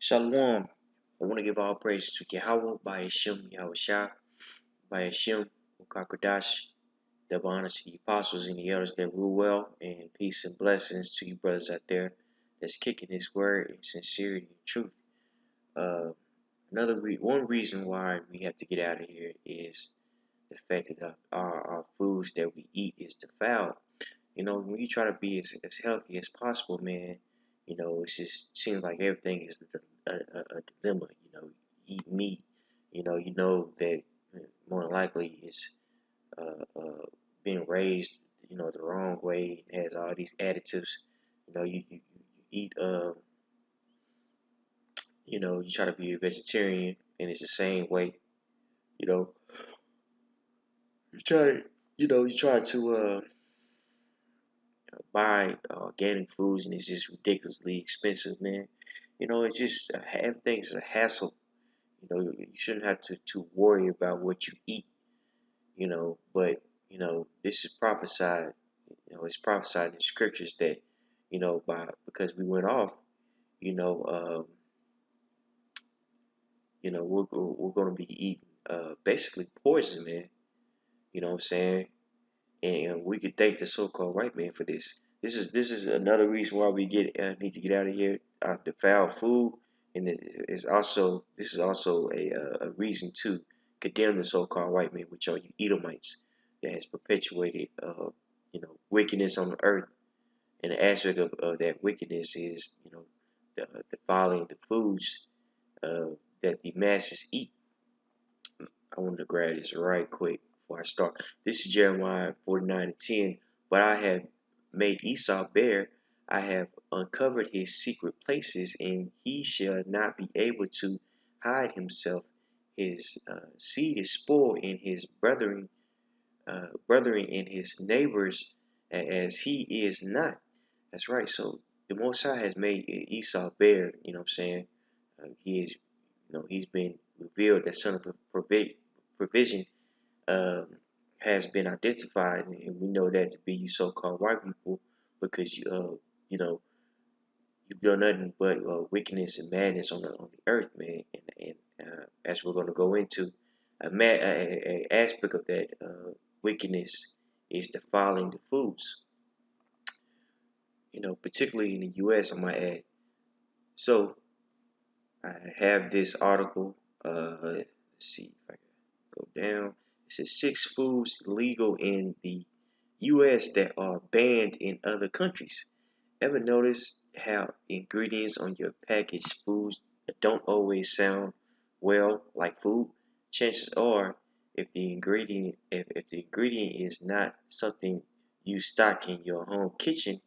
Shalom. I want to give all praise to Yahweh by Hashem, Yahweh Shah, by Hashem, Ukakadash, double honors to the apostles and the elders that rule well, and peace and blessings to you brothers out there that's kicking this word in sincerity and truth. Uh, one reason why we have to get out of here is the fact that our foods that we eat is defiled. When you try to be as healthy as possible, man, it just seems like everything is a dilemma. Eat meat, you know that more than likely it's being raised, the wrong way. It has all these additives. You eat, you try to be a vegetarian, and it's the same way. You know, you try, you try to buy organic foods, and it's just ridiculously expensive, man. It's just everything's a hassle. You shouldn't have to worry about what you eat. But this is prophesied. It's prophesied in scriptures that because we went off, you know, um, we're going to be eating basically poison, man. You know what I'm saying? And we could thank the so-called white man for this. This is another reason why we need to get out of here. The foul food, and this is also a reason to condemn the so-called white man, which are you Edomites, that has perpetuated wickedness on the earth. And the aspect of that wickedness is the following the foods that the masses eat. I wanted to grab this right quick before I start. This is Jeremiah 49:10. But I have made Esau bare. I have uncovered his secret places, and he shall not be able to hide himself. His seed is spoiled, and his brethren and his neighbors, as he is not. That's right. So the Most High has made Esau bare. You know what I'm saying? He is, he's been revealed. That son of provision um, has been identified, and we know that to be you so-called white people because you know, you've done nothing but wickedness and madness on the earth, man. And as we're going to go into, a aspect of that wickedness is defiling the foods. Particularly in the U.S., I might add. So I have this article. Let's see if I can go down. It says 6 foods legal in the U.S. that are banned in other countries. Ever notice how ingredients on your packaged foods don't always sound well like food? Chances are, if the ingredient is not something you stock in your home kitchen,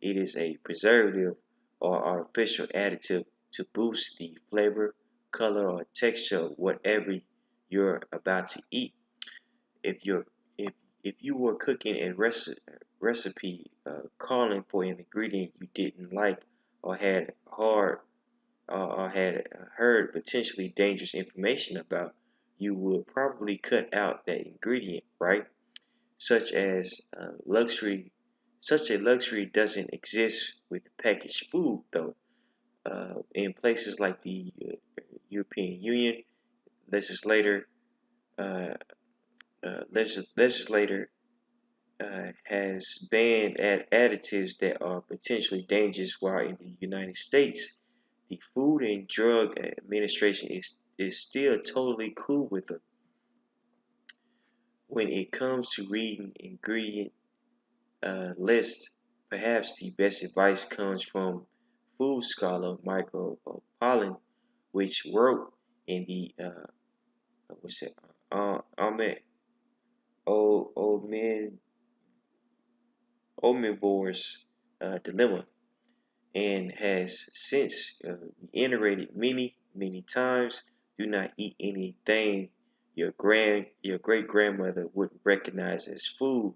it is a preservative or artificial additive to boost the flavor, color, or texture of whatever you're about to eat. If you're if if you were cooking a recipe calling for an ingredient you didn't like or had heard potentially dangerous information about, you would probably cut out that ingredient, right? Such as luxury, such a luxury doesn't exist with packaged food, though. In places like the European Union, legislator uh, legislator has banned additives that are potentially dangerous, while in the United States, the Food and Drug Administration is still totally cool with them. When it comes to reading ingredient lists, perhaps the best advice comes from food scholar Michael Pollan, which wrote in the what's it, Ahmed Omnivore's Dilemma, and has since reiterated many times: do not eat anything your great grandmother wouldn't recognize as food.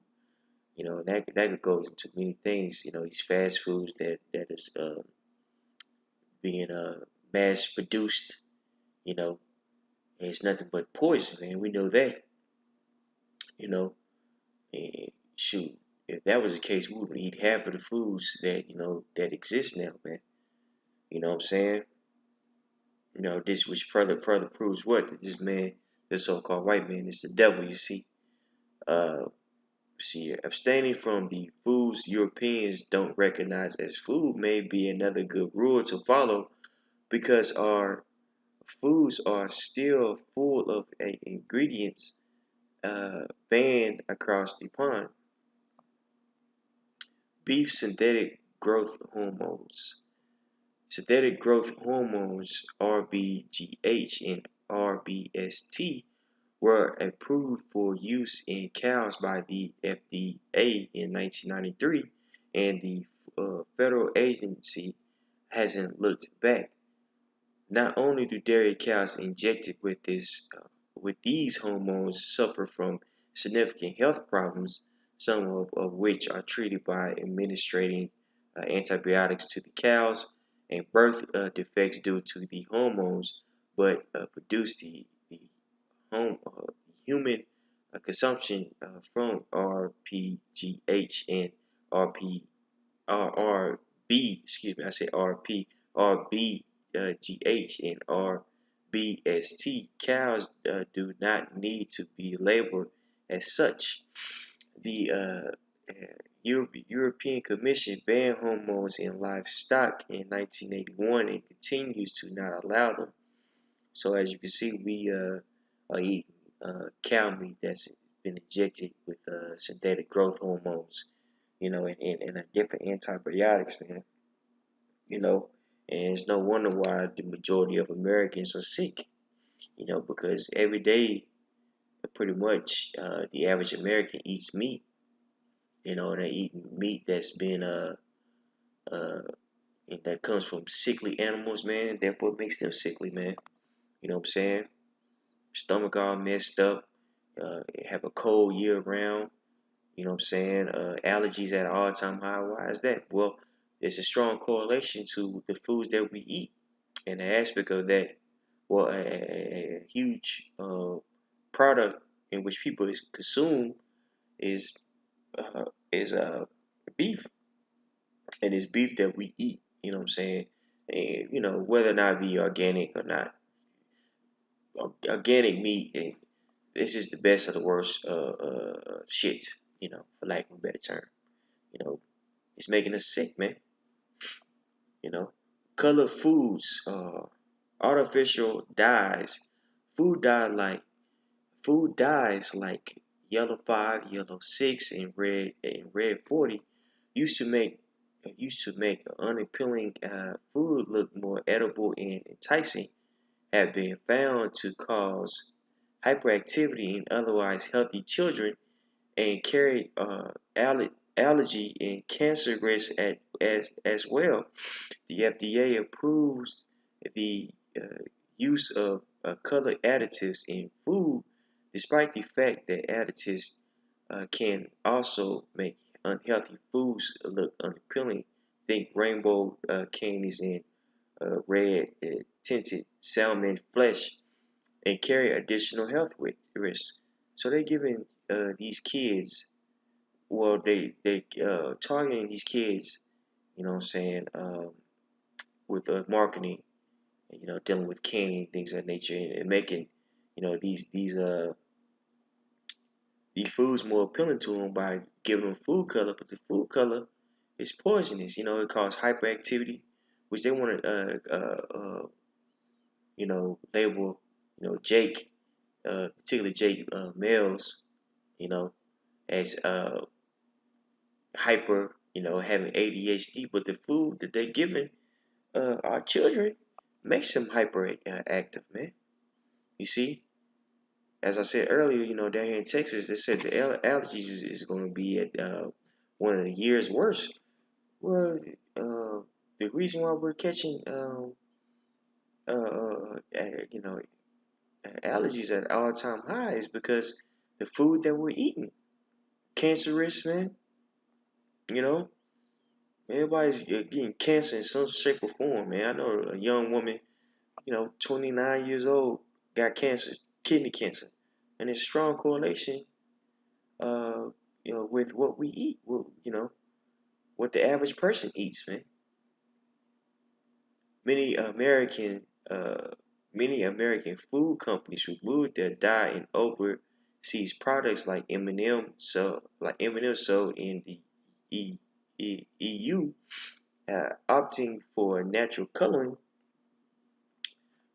That goes into many things. These fast foods that is being mass produced. You know, and it's nothing but poison, man. We know that. You know, and shoot, if that was the case, we would eat half of the foods that that exist now, man. You know what I'm saying? This which further proves what that this man, this so-called white man, is the devil. You see, uh, abstaining from the foods Europeans don't recognize as food may be another good rule to follow because our foods are still full of ingredients banned across the pond. Beef synthetic growth hormones. Synthetic growth hormones RBGH and RBST were approved for use in cows by the FDA in 1993, and the federal agency hasn't looked back. Not only do dairy cows injected with these hormones suffer from significant health problems, some of which are treated by administering antibiotics to the cows and birth defects due to the hormones, but produce the home human consumption from RPGH and RP RRB, excuse me, I say RP, RBGH, and RBST. Cows do not need to be labeled as such. The European Commission banned hormones in livestock in 1981 and continues to not allow them. So as you can see, we are eating cow meat that's been injected with synthetic growth hormones, and different antibiotics, man. you know, and it's no wonder why the majority of Americans are sick, because every day, pretty much, the average American eats meat, and they eat meat that's been, uh, that comes from sickly animals, man, and therefore it makes them sickly, man. You know what I'm saying? Stomach all messed up, have a cold year round, you know what I'm saying? Allergies at an all-time high. Why is that? Well, there's a strong correlation to the foods that we eat. And the aspect of that, well, a huge product in which people consume is uh, is beef, and it's beef that we eat. You know what I'm saying? And, whether or not it be organic or not, organic meat, this is the best of the worst shit. For lack of a better term. You know, it's making us sick, man. You know, colored foods, artificial dyes, food dye like food dyes like yellow 5, yellow 6, and red 40 used to make unappealing food look more edible and enticing. Have been found to cause hyperactivity in otherwise healthy children and carry allergy and cancer risk as well. The FDA approves the use of color additives in food, despite the fact that additives can also make unhealthy foods look unappealing. Think rainbow candies and red tinted salmon flesh and carry additional health risks. So they're giving these kids, well, they targeting these kids, you know what I'm saying, with marketing, dealing with candy and things of that nature, and making, these foods more appealing to them by giving them food color, but the food color is poisonous. It causes hyperactivity, which they want to, label, Jake, particularly Jake males, you know, as hyper, having ADHD, but the food that they're giving our children makes them hyper active, man. You see, as I said earlier, down here in Texas, they said the allergies is going to be at one of the year's worst. Well, the reason why we're catching, you know, allergies at all-time high is because the food that we're eating, cancerous, man. You know, everybody's getting cancer in some shape or form, man. I know a young woman, 29 years old, got cancer, kidney cancer, and it's a strong correlation, uh, with what we eat, what the average person eats, man. Many American many American food companies removed their dye in overseas products like M&M sold in the EU, opting for natural coloring,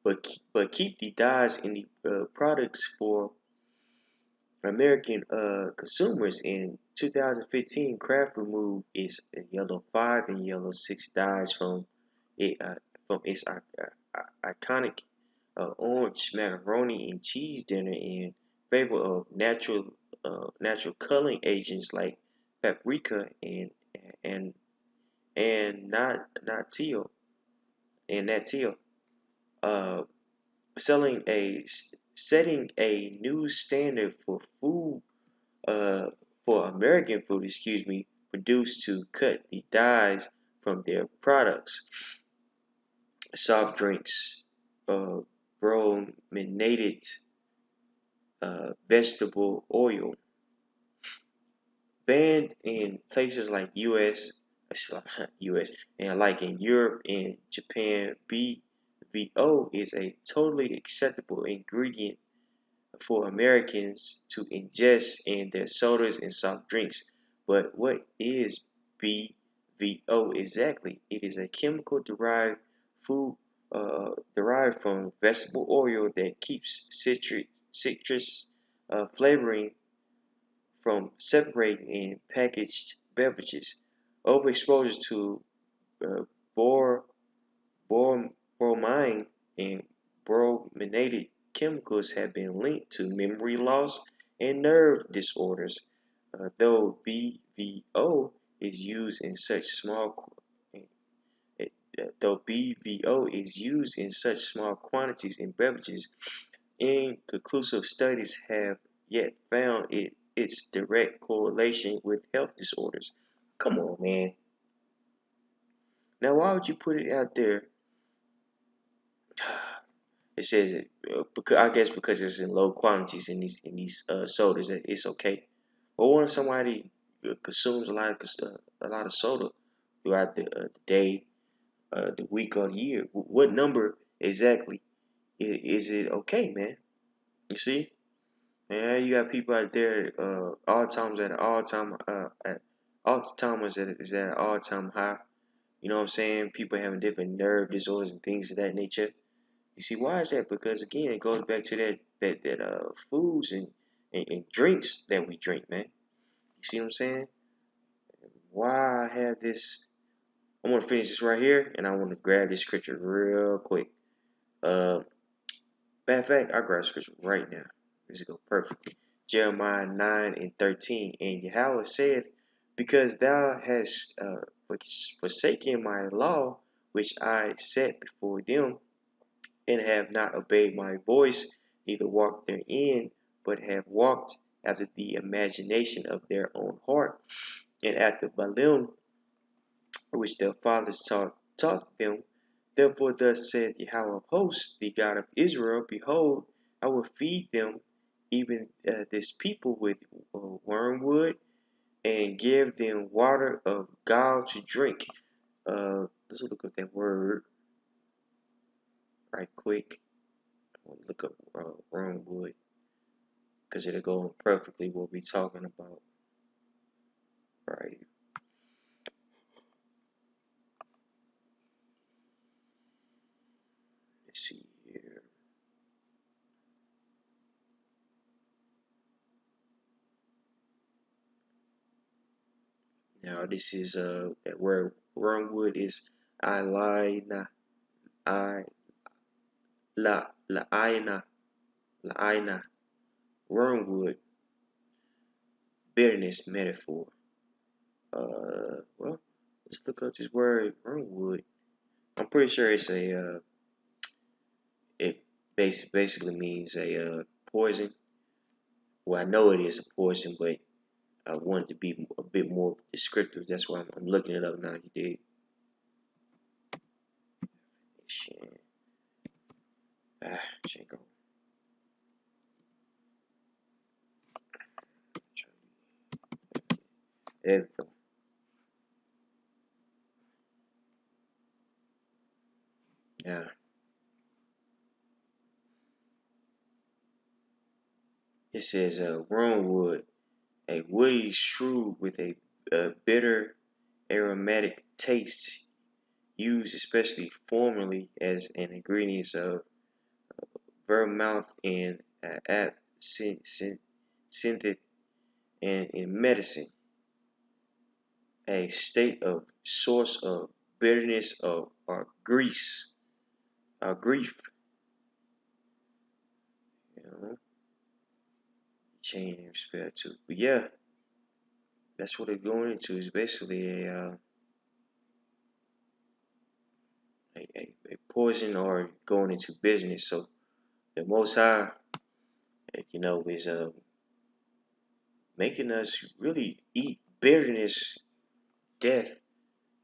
but keep the dyes in the products for American consumers. In 2015, Kraft removed its yellow 5 and yellow 6 dyes it, uh, from its iconic orange macaroni and cheese dinner in favor of natural coloring agents like paprika and not teal and that teal. Uh, selling a setting a new standard for food uh, for American food, produced to cut the dyes from their products. Soft drinks, uh, brominated vegetable oil, banned in places like US and like in Europe and Japan. BVO is a totally acceptable ingredient for Americans to ingest in their sodas and soft drinks. But what is BVO exactly? It is a chemical food derived from vegetable oil that keeps citrus flavoring from separating in packaged beverages. Overexposure to uh, bor bromine and brominated chemicals have been linked to memory loss and nerve disorders. Though BVO is used in such small though BVO is used in such small quantities in beverages, inconclusive studies have yet found its direct correlation with health disorders. Come on, man. Now, why would you put it out there? It says it because I guess because it's in low quantities in these sodas, it's okay. But what if somebody consumes a lot of soda throughout the day, the week, or the year? What number exactly is it okay, man? You see, man, you got people out there all times at an all time at all timers is at an all time high. You know what I'm saying? People having different nerve disorders and things of that nature. You see, why is that? Because again, it goes back to that foods and drinks that we drink, man. You see what I'm saying? Why I have this? I want to finish this right here, and I want to grab this scripture real quick. Uh, Matter of fact, I grab scripture right now. This go perfectly. Jeremiah 9:13, and Yahweh saith, because thou hast forsaken my law, which I set before them, and have not obeyed my voice, neither walked therein, but have walked after the imagination of their own heart, and after Bablyon, which their fathers taught them. Therefore thus saith Yahweh of hosts, the God of Israel, behold, I will feed them, even this people, with wormwood, and give them water of gall to drink. Let's look up that word right quick. I'll look up wormwood, because it'll go on perfectly what we're talking about. Right. Let's see here. Now this is that word wormwood is Ilina, I Laina, Laina, wormwood, bitterness metaphor. Well, let's look up this word wormwood. I'm pretty sure it's it basically means a poison. Well, I know it is a poison, but I wanted to be a bit more descriptive. That's why I'm looking it up now. You did. Shit. Check out. There we go. Yeah. It says wormwood, a woody shrew with a bitter aromatic taste, used especially formerly as an ingredient of vermouth and synthetic and in medicine, a state of source of bitterness of or grief. You know, change in respect to. But yeah, that's what it's going into. Is basically a poison or going into business. So the Most High, is making us really eat bitterness, death.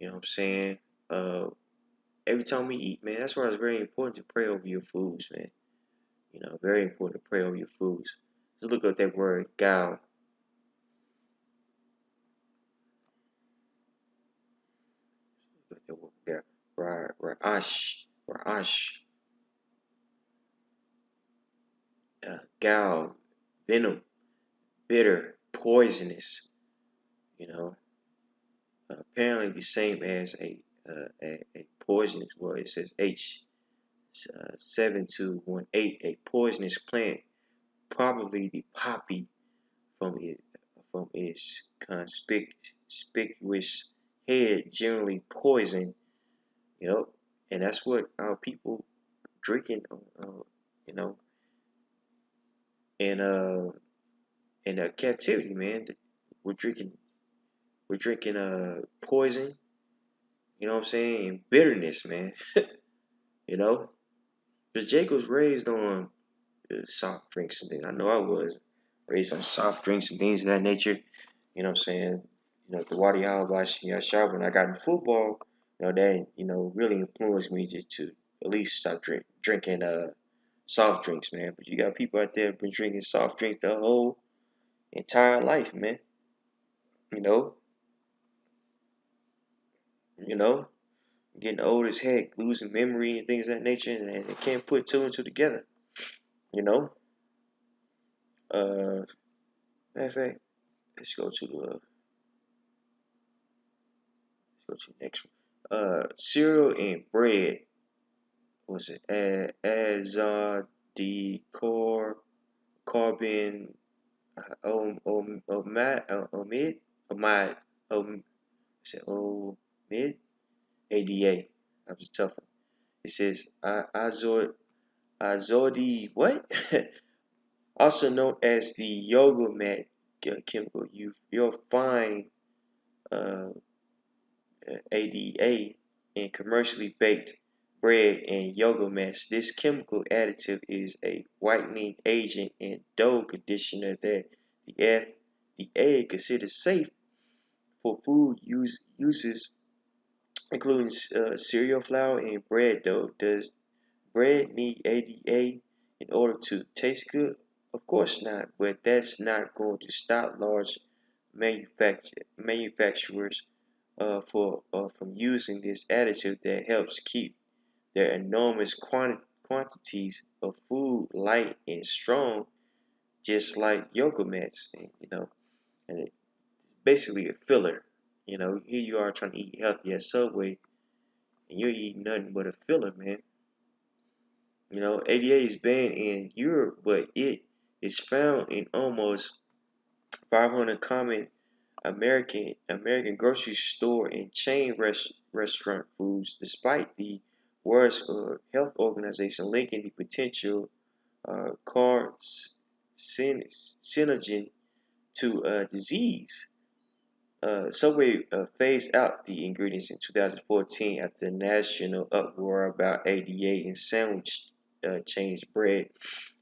You know what I'm saying? Uh, every time we eat, man, that's why it's very important to pray over your foods, man. Very important to pray over your foods. Just look up that word, gal. Look up that word, gal. Ra'ash, gal, venom, bitter, poisonous. You know, apparently the same as a poisonous. Well, it says H7218, a poisonous plant, probably the poppy from its conspicuous head, generally poison. You know, and that's what people drinking. You know, and in captivity, man, we're drinking poison. You know what I'm saying? And bitterness, man. You know, because Jake was raised on soft drinks and things. I know I was raised on soft drinks and things of that nature. You know what I'm saying? The Wadi Halabash Yashar, when I got in football, that, really influenced me to at least stop drinking soft drinks, man. But you got people out there been drinking soft drinks their whole entire life, man. You know, you know, getting old as heck, losing memory and things of that nature, and they can't put two and two together. You know, matter of fact, let's go to the next one. Cereal and bread. Was it azadicor carbon omid is it omid ADA? That was a tough one. It says azodi what? Also known as the yoga mat chemical. You'll find uh, ADA in commercially baked bread and yoga mats. This chemical additive is a whitening agent and dough conditioner that the egg considers safe for food uses, including cereal flour and bread dough. Does bread need ADA in order to taste good? Of course not, but that's not going to stop large manufacturers from using this additive that helps keep their enormous quantities of food light and strong, just like yoga mats. And it's basically a filler. Here you are trying to eat healthy at Subway, and you're eating nothing but a filler, man. ADA is banned in Europe, but it is found in almost 500 common American grocery store and chain restaurant foods, despite the World Health Organization linking the potential carcinogen to disease. Subway phased out the ingredients in 2014 after national uproar about ADA in sandwich chains bread,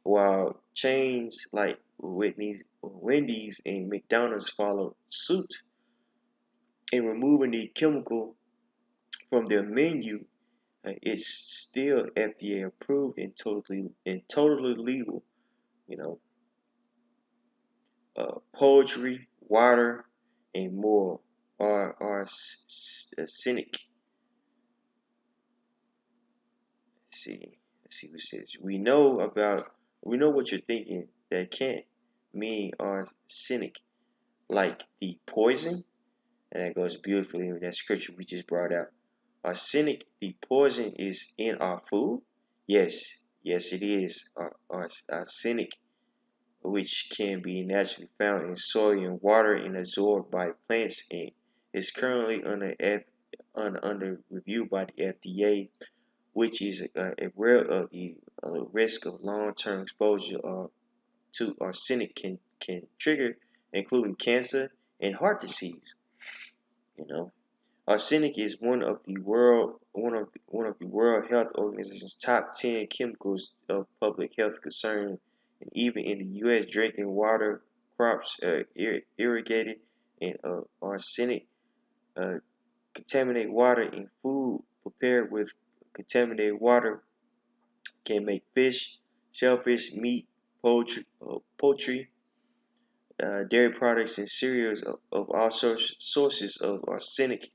while chains like Wendy's and McDonald's followed suit in removing the chemical from their menu. It's still FDA approved and totally legal. You know, poultry, water, and more are cynic. Let's see what it says. We know what you're thinking. That can't mean arsenic, like the poison, and that goes beautifully with that scripture we just brought out. Arsenic, the poison, is in our food. Yes, yes, it is. Arsenic, which can be naturally found in soil and water and absorbed by plants, and is currently under review by the FDA, which is aware of the risk of long-term exposure to arsenic can trigger, including cancer and heart disease. You know, arsenic is one of the World Health Organization's top 10 chemicals of public health concern, and even in the U.S., drinking water, crops irrigated, and arsenic uh, contaminated water in food prepared with contaminated water can make fish, shellfish, meat, poultry, dairy products, and cereals of all sources of arsenic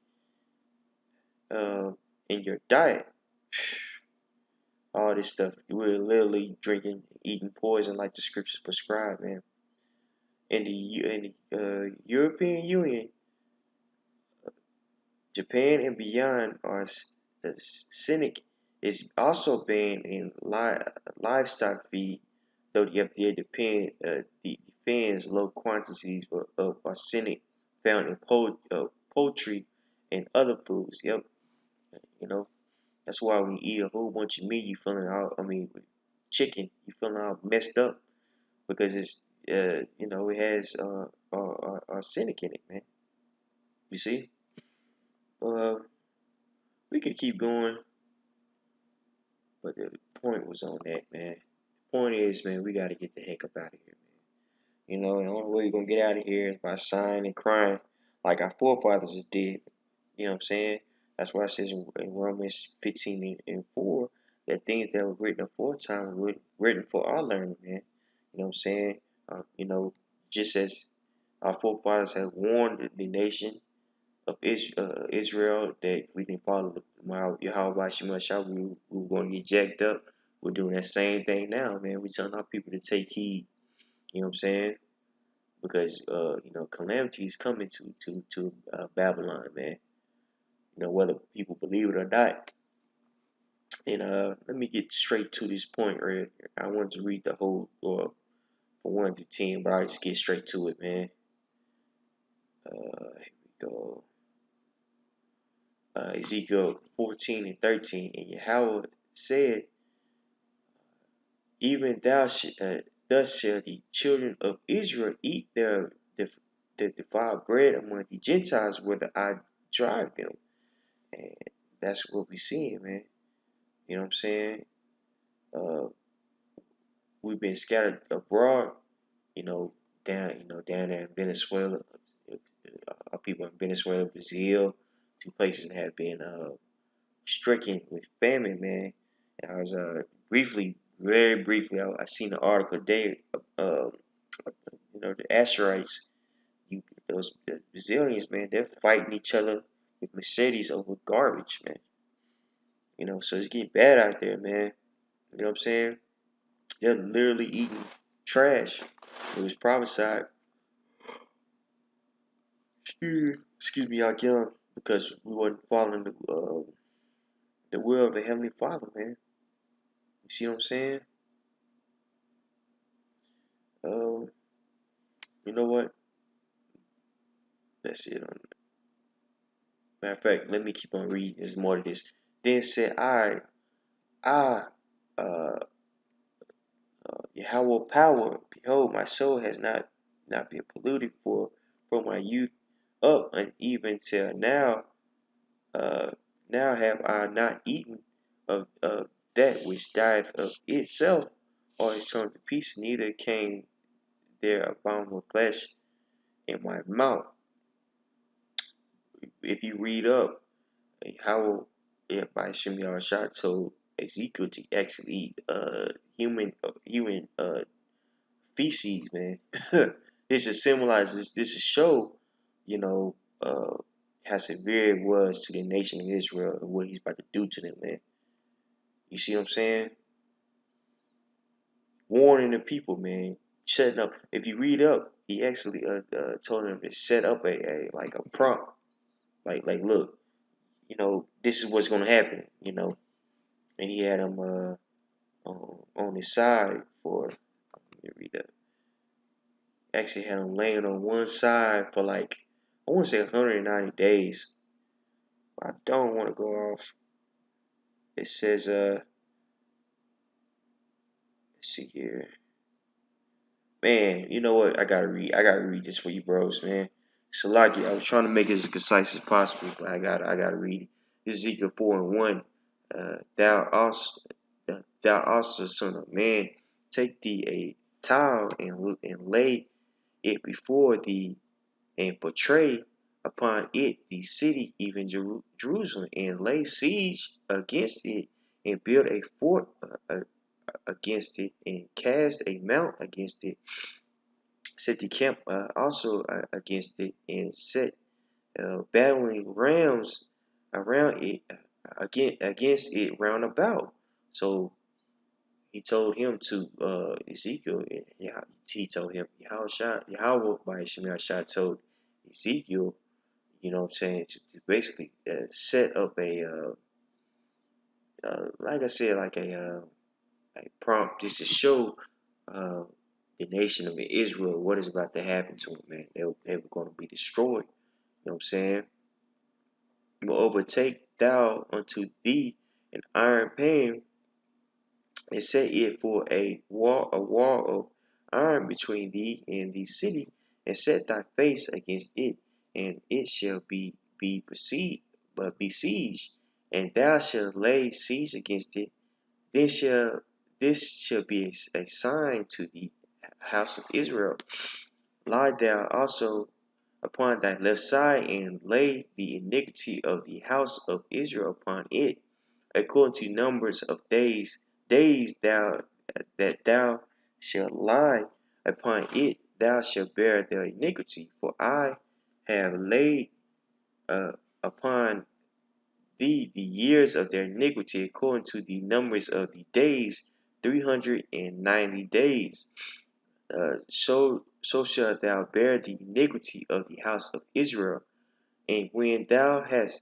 uh, in your diet. All this stuff, we're literally drinking, eating poison like the scriptures prescribe, man. In the European Union, Japan, and beyond, arsenic is also banned in livestock feed, though the FDA defends low quantities of arsenic found in poultry and other foods. Yep, you know that's why when you eat a whole bunch of meat, you feeling all. I mean, chicken, you feeling all messed up because it has arsenic in it, man. You see, uh, we could keep going, but the point was on that, man. The point is, man, we got to get the heck up out of here, man. And the only way you're gonna get out of here is by sighing and crying, like our forefathers did. You know what I'm saying? That's why it says in Romans 15 and 4 that things that were written aforetime were written for our learning, man. You know what I'm saying? Just as our forefathers have warned the nation of Israel that if we didn't follow Yahweh Shemashah, we were going to get jacked up. We're doing that same thing now, man. We're telling our people to take heed. You know what I'm saying? Because calamity is coming to Babylon, man. Whether people believe it or not. And let me get straight to this point right here. I wanted to read the whole from 1 to 10, but I'll just get straight to it, man. Here we go. Ezekiel 14 and 13. And Yahweh said, even thus shall the children of Israel eat their defiled bread among the Gentiles, whither I drive them. And that's what we seeing, man. You know what I'm saying? Uh, we've been scattered abroad, you know, down there in Venezuela. Our people in Venezuela, Brazil, two places that have been stricken with famine, man. And I was very briefly, I seen an article today. Uh, the asteroids, those the Brazilians, man, they're fighting each other with Mercedes over garbage, man. So it's getting bad out there, man. You know what I'm saying? They're literally eating trash. It was prophesied. Excuse me, y'all young, because we wasn't following the will of the Heavenly Father, man. You see what I'm saying? Um, you know what? That's it. Matter of fact, let me keep on reading. There's more to this. Then said I, uh, Yahweh power. Behold, my soul has not been polluted from my youth up, and even till now. Uh, now have I not eaten of that which dieth of itself, or is turned to peace, neither came there abominable flesh in my mouth. If you read up, how by Shem Shah told Ezekiel to actually eat human feces, man. This just symbolizes, this is show, you know, how severe it was to the nation of Israel and what he's about to do to them, man. You see what I'm saying? Warning the people, man. setting up. If you read up, he actually told him to set up a like a prompt, like look, this is what's gonna happen, and he had him on his side for. Let me read that. Actually had him laying on one side for like I want to say 190 days. I don't want to go off. It says let's see here. Man, you know what? I gotta read this for you bros, man. Salaki, I was trying to make it as concise as possible, but I gotta read it. This is Ezekiel 4:1. Thou also, son of man, take thee a towel and lay it before thee, and portray upon it the city, even Jerusalem, and lay siege against it, and build a fort against it, and cast a mount against it, set the camp also against it, and set battling rams around it against it round about. So he told him to Ezekiel, yeah, he told him Yahweh by Shemaiah told Ezekiel, what I'm saying, to basically set up like I said, like a prompt just to show uh, the nation of Israel what is about to happen to them, man. They were going to be destroyed. You know what I'm saying? Moreover, take thou unto thee an iron pan, and set it for a wall of iron between thee and the city, and set thy face against it, and it shall be besieged, and thou shalt lay siege against it. Then shall this shall be a sign to the house of Israel. Lie thou also upon thy left side, and lay the iniquity of the house of Israel upon it, according to numbers of days that thou shalt lie upon it, thou shalt bear their iniquity. For I have laid uh, upon thee the years of their iniquity, according to the numbers of the days, 390 days. So shalt thou bear the iniquity of the house of Israel. And when thou hast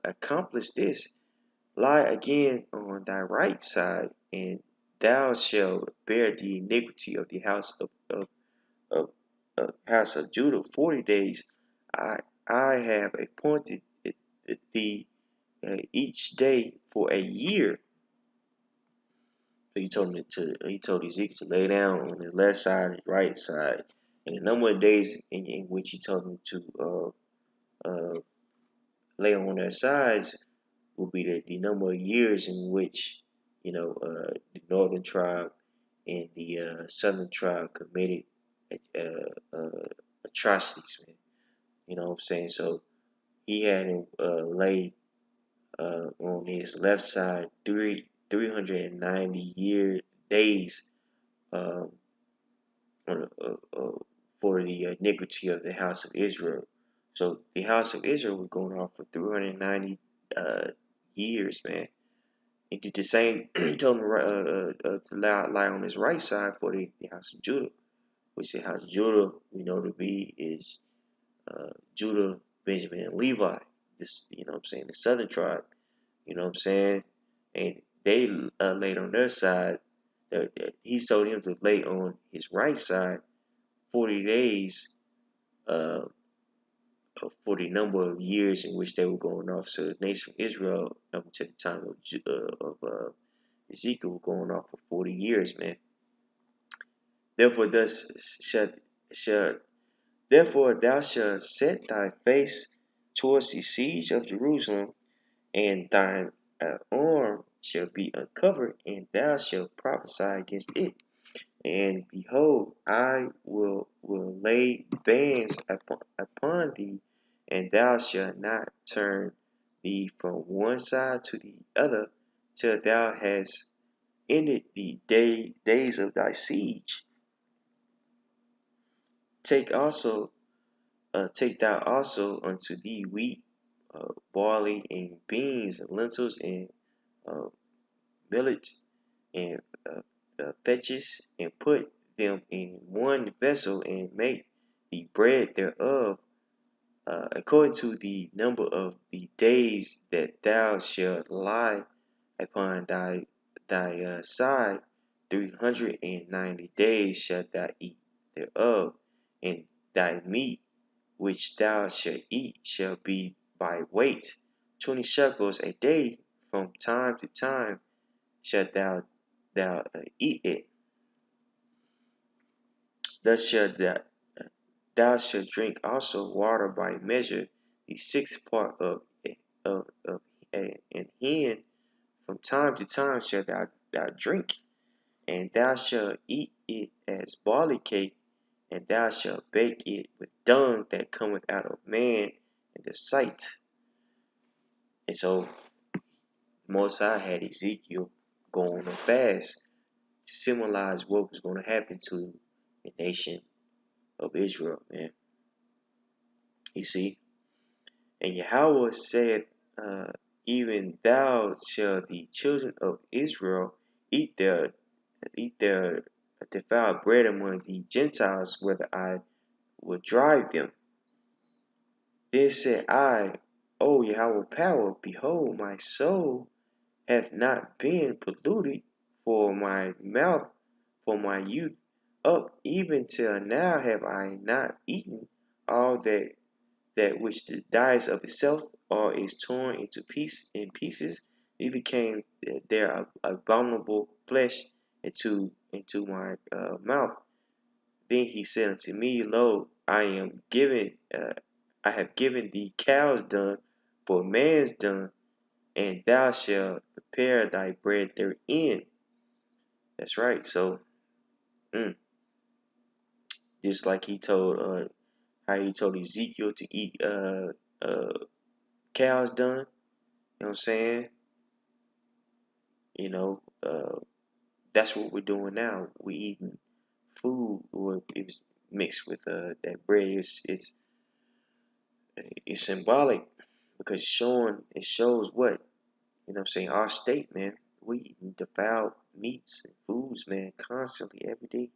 accomplished this, lie again on thy right side, and thou shalt bear the iniquity of the of, house of Judah 40 days. I have appointed thee each day for a year. So he told Ezekiel to lay down on his left side and his right side, and the number of days in which he told him to lay on their sides will be the number of years in which the northern tribe and the southern tribe committed atrocities, man. You know what I'm saying? So he had him lay on his left side 390 days um, for the iniquity of the house of Israel. So the house of Israel was going off for 390 years, man. He did the same. He told him to lie on his right side for the house of Judah, which the house of Judah we know to be is Judah, Benjamin, and Levi. This, what I'm saying, the southern tribe. You know what I'm saying, and they laid on their side. He told him to lay on his right side 40 days uh, for the number of years in which they were going off. So the nation of Israel, up until the time of Ezekiel, were going off for 40 years, man. Therefore, shall therefore thou shalt set thy face towards the siege of Jerusalem, and thine arm shall be uncovered, and thou shalt prophesy against it. And behold, I will lay bands upon thee, and thou shalt not turn thee from one side to the other, till thou hast ended the days of thy siege. Take also, take thou also unto thee wheat, barley, and beans, and lentils, and uh, millet, and fetches, and put them in one vessel, and make the bread thereof according to the number of the days that thou shalt lie upon thy side. 390 days shalt thou eat thereof, and thy meat which thou shalt eat shall be by weight, 20 shekels a day. From time to time shalt thou eat it. Thus shalt thou shalt drink also water by measure, the sixth part of an hin. From time to time shalt thou drink, and thou shalt eat it as barley cake, and thou shalt bake it with dung that cometh out of man in the sight. And so Most High had Ezekiel go on a fast to symbolize what was going to happen to the nation of Israel, man. You see? And Yahweh said, even thou shall the children of Israel eat their defiled bread among the Gentiles, whether I will drive them. Then said I, O Yahweh power, behold, my soul hath not been polluted for my mouth, for my youth up, even till now have I not eaten all that which dies of itself, or is torn in pieces, neither came there abominable flesh into my mouth. Then he said unto me, Lo, I have given thee cows dung for man's dung, and thou shalt prepare thy bread therein. That's right. So, just like how he told Ezekiel to eat cows dung. You know what I'm saying? You know, that's what we're doing now. We eating food, or it was mixed with that bread. It's symbolic because it shows what, you know what I'm saying, our state, man. We eating defiled meats and foods, man, constantly every day,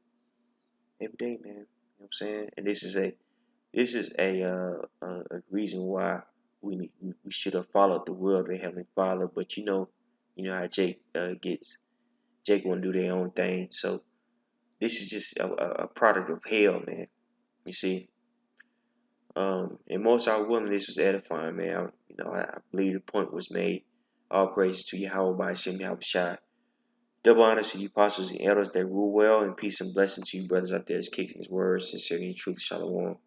man. You know what I'm saying? And this is a reason why we should have followed the will of the Heavenly Father. But you know how Jake gets. Jake want to do their own thing. So this is just a product of hell, man. You see. And most are willing, this was edifying, man. I believe the point was made. All praises to Yahweh by Hashem Yahweh Shai. Double honors to the apostles and elders that rule well, and peace and blessing to you brothers out there as kicks in his words, sincerity and truth. Shalom.